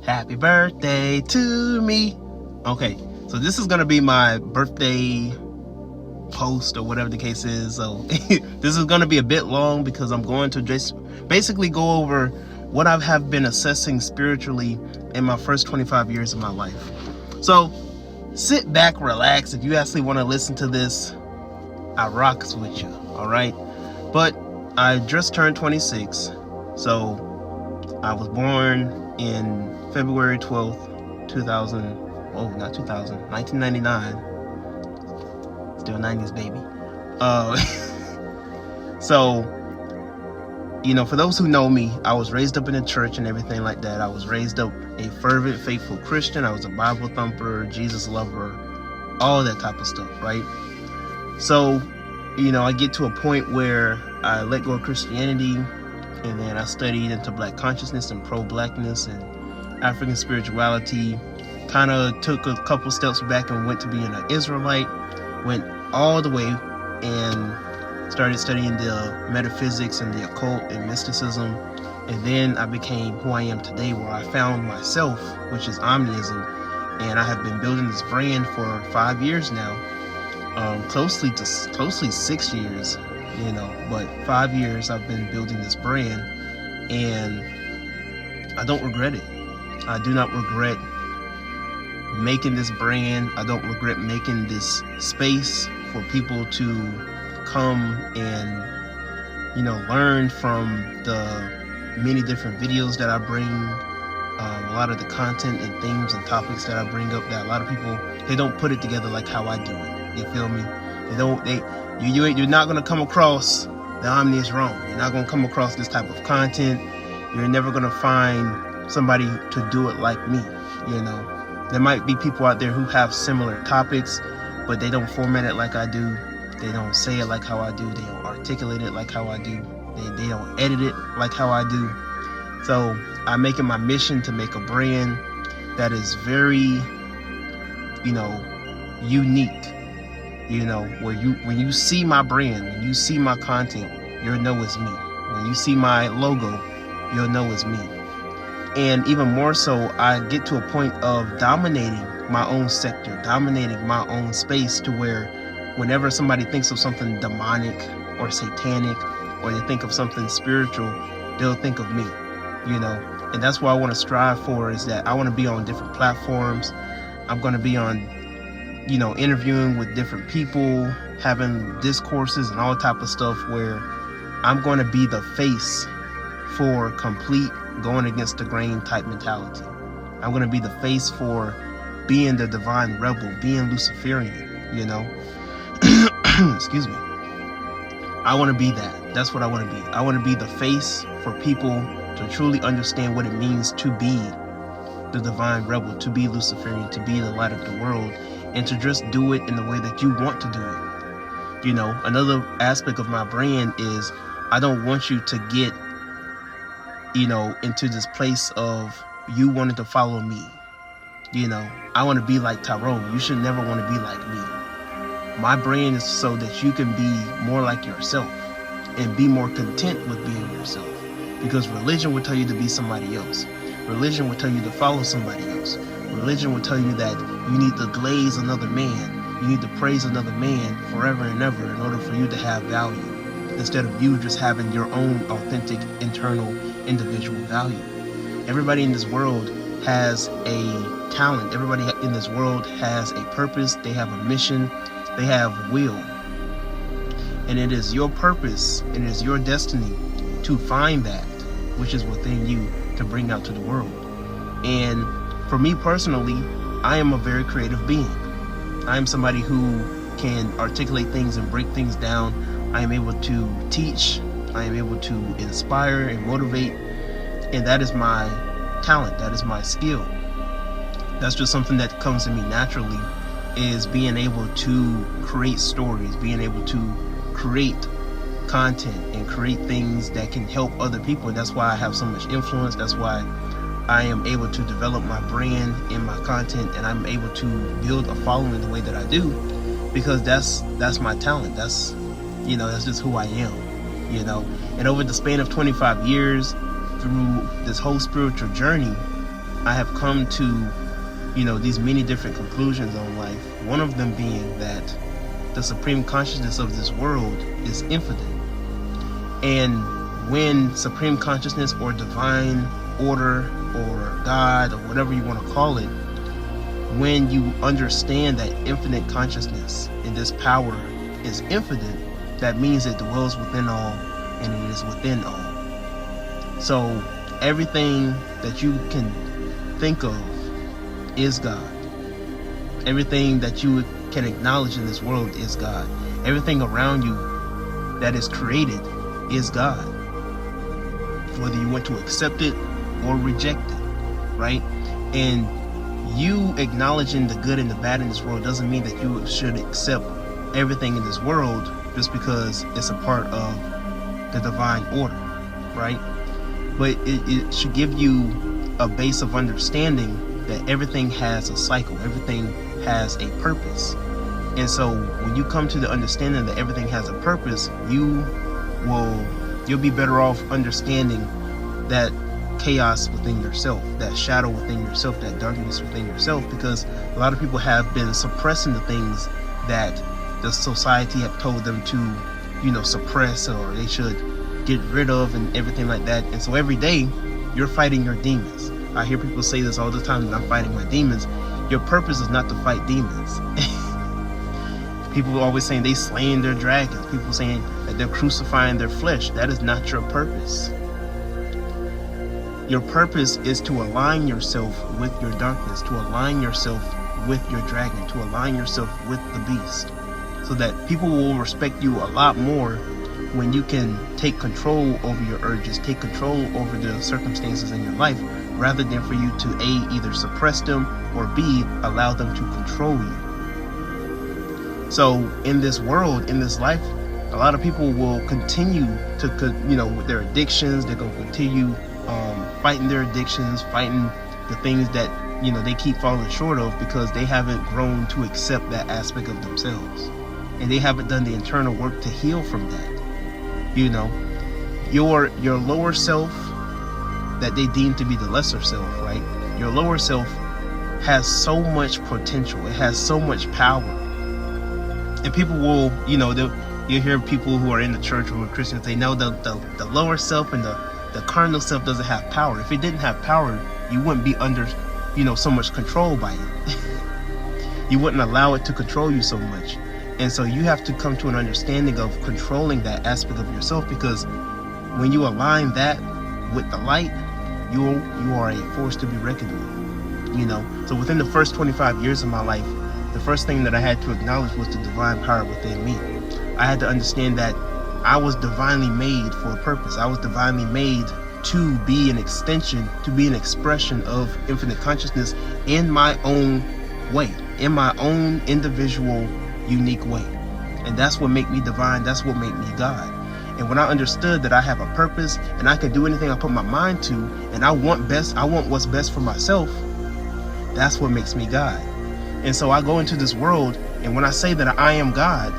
Happy birthday to me. Okay, so this is gonna be my birthday post or whatever the case is. So this is gonna be a bit long because I'm going to just basically go over what I have been assessing spiritually in my first 25 years of my life. So sit back, relax. If you actually want to listen to this, I rocks with you, all right? But I just turned 26, so I was born in February 12th, 1999. Still 90s, baby. So, for those who know me, I was raised up in the church and everything like that. I was raised up a fervent, faithful Christian. I was a Bible thumper, Jesus lover, all that type of stuff, right? So, I get to a point where I let go of Christianity, and then I studied into Black consciousness and pro-Blackness and African spirituality. Kind of took a couple steps back and went to being an Israelite. Went all the way and started studying the metaphysics and the occult and mysticism. And then I became who I am today, where I found myself, which is Omniism. And I have been building this brand for 5 years now. Closely 6 years, but 5 years I've been building this brand, and I don't regret it. I do not regret making this brand. I don't regret making this space for people to come and, learn from the many different videos that I bring, a lot of the content and themes and topics that I bring up that a lot of people, they don't put it together like how I do it. You feel me? You're not gonna come across the Omni is wrong. You're not gonna come across this type of content. You're never gonna find somebody to do it like me. There might be people out there who have similar topics, but they don't format it like I do. They don't say it like how I do. They don't articulate it like how I do. They don't edit it like how I do. So I make it my mission to make a brand that is very, unique. When you see my brand, when you see my content, you'll know it's me. When you see my logo, you'll know it's me. And even more so, I get to a point of dominating my own sector, dominating my own space, to where whenever somebody thinks of something demonic or satanic, or they think of something spiritual, they'll think of me, And that's what I want to strive for, is that I want to be on different platforms. I'm going to be on, interviewing with different people, having discourses and all type of stuff, where I'm going to be the face for complete going against the grain type mentality. I'm going to be the face for being the divine rebel, being Luciferian, Excuse me. I want to be that. That's what I want to be. I want to be the face for people to truly understand what it means to be the divine rebel, to be Luciferian, to be the light of the world, and to just do it in the way that you want to do it. Another aspect of my brand is I don't want you to get, into this place of you wanting to follow me. I want to be like Tyrone. You should never want to be like me. My brand is so that you can be more like yourself and be more content with being yourself. Because religion will tell you to be somebody else. Religion will tell you to follow somebody else. Religion will tell you that you need to glaze another man. You need to praise another man forever and ever in order for you to have value, instead of you just having your own authentic, internal, individual value. Everybody in this world has a talent. Everybody in this world has a purpose. They have a mission. They have will. And it is your purpose, and it is your destiny to find that which is within you to bring out to the world. And for me personally, I am a very creative being. I am somebody who can articulate things and break things down. I am able to teach. I am able to inspire and motivate. And that is my talent. That is my skill. That's just something that comes to me naturally, is being able to create stories, being able to create content and create things that can help other people. And that's why I have so much influence. That's why I am able to develop my brand and my content, and I'm able to build a following the way that I do, because that's my talent. That's just who I am, And over the span of 25 years, through this whole spiritual journey, I have come to, these many different conclusions on life. One of them being that the supreme consciousness of this world is infinite. And when supreme consciousness or divine order or God or whatever you want to call it, when you understand that infinite consciousness and this power is infinite, that means it dwells within all and it is within all. So everything that you can think of is God. Everything that you can acknowledge in this world is God. Everything around you that is created is God. Whether you want to accept it or reject it, right? And you acknowledging the good and the bad in this world doesn't mean that you should accept everything in this world just because it's a part of the divine order, right? But it should give you a base of understanding that everything has a cycle, everything has a purpose. And so when you come to the understanding that everything has a purpose, you'll be better off understanding that chaos within yourself, that shadow within yourself, that darkness within yourself, because a lot of people have been suppressing the things that the society have told them to, suppress, or they should get rid of, and everything like that. And so every day you're fighting your demons. I hear people say this all the time, that I'm fighting my demons. Your purpose is not to fight demons. People are always saying they slaying their dragons. People saying that they're crucifying their flesh. That is not your purpose. Your purpose is to align yourself with your darkness, to align yourself with your dragon, to align yourself with the beast, so that people will respect you a lot more when you can take control over your urges, take control over the circumstances in your life, rather than for you to A, either suppress them, or B, allow them to control you. So in this world, in this life, a lot of people will continue to, with their addictions. They're going to continue fighting their addictions, fighting the things that, they keep falling short of, because they haven't grown to accept that aspect of themselves. And they haven't done the internal work to heal from that. Your lower self that they deem to be the lesser self, right? Your lower self has so much potential. It has so much power. And people will, you hear people who are in the church or Christians, they know the lower self and the carnal self doesn't have power. If it didn't have power, you wouldn't be under, so much control by it. You wouldn't allow it to control you so much. And so you have to come to an understanding of controlling that aspect of yourself, because when you align that with the light, you are a force to be reckoned with. So within the first 25 years of my life, the first thing that I had to acknowledge was the divine power within me. I had to understand that I was divinely made for a purpose. I was divinely made to be an extension, to be an expression of infinite consciousness in my own way, in my own individual, unique way. And that's what made me divine. That's what made me God. And when I understood that I have a purpose and I can do anything I put my mind to, and I want what's best for myself, that's what makes me God. And so I go into this world, and when I say that I am God,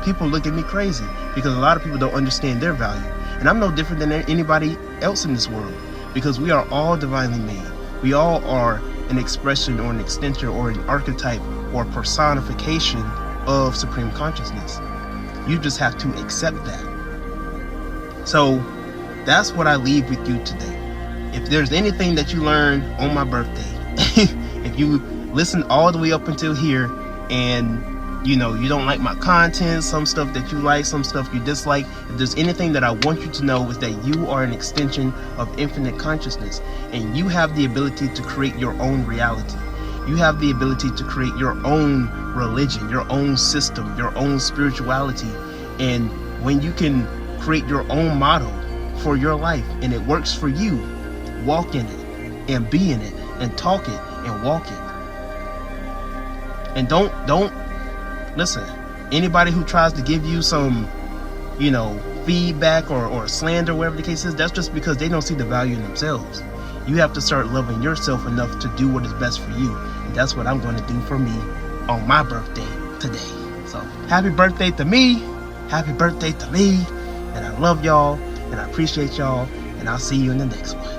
people look at me crazy, because a lot of people don't understand their value. And I'm no different than anybody else in this world, because we are all divinely made. We all are an expression or an extension or an archetype or personification of supreme consciousness. You just have to accept that. So that's what I leave with you today. If there's anything that you learned on my birthday, if you listen all the way up until here and you don't like my content, some stuff that you like, some stuff you dislike, if there's anything that I want you to know, is that you are an extension of infinite consciousness, and you have the ability to create your own reality. You have the ability to create your own religion, your own system, your own spirituality. And when you can create your own model for your life and it works for you, walk in it and be in it and talk it and walk it. And don't listen, anybody who tries to give you some, feedback or slander, whatever the case is, that's just because they don't see the value in themselves. You have to start loving yourself enough to do what is best for you. And that's what I'm going to do for me on my birthday today. So happy birthday to me. Happy birthday to me. And I love y'all and I appreciate y'all. And I'll see you in the next one.